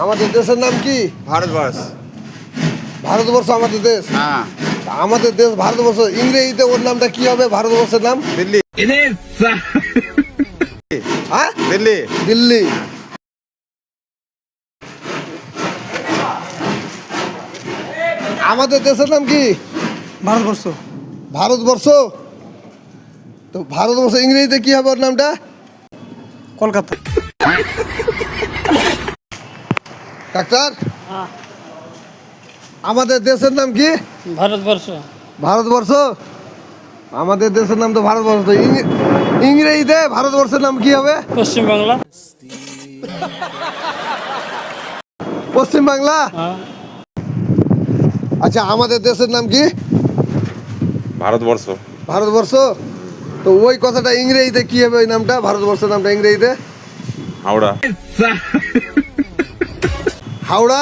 আমাদের দেশের নাম কি? ভারতবর্ষ। ভারতবর্ষ আমাদের দেশ। হ্যাঁ। আমাদের দেশ ভারতবর্ষ, ইংরেজিতে ওর নামটা কি হবে ভারতবর্ষের নাম? দিল্লি। হ্যাঁ, দিল্লি। দিল্লি। আমাদের দেশের নাম কি? ভারতবর্ষ। ভারতবর্ষ। তো ভারতবর্ষ ইংরেজিতে কি হবে ওর নামটা? কলকাতা। ডাক্তার, আমাদের দেশের নাম কি? ভারতবর্ষ। ভারতবর্ষ। আমাদের দেশের নাম তো ভারতবর্ষ, তো ইংরেজিতে ভারতবর্ষের নাম কি হবে? পশ্চিমবাংলা। পশ্চিমবাংলা। আচ্ছা, আমাদের দেশের নাম কি? ভারতবর্ষ। ভারতবর্ষ। তো ওই কথাটা ইংরেজিতে কি হবে ওই নামটা, ভারতবর্ষের নামটা ইংরেজিতে? হাওড়া। হাওড়া।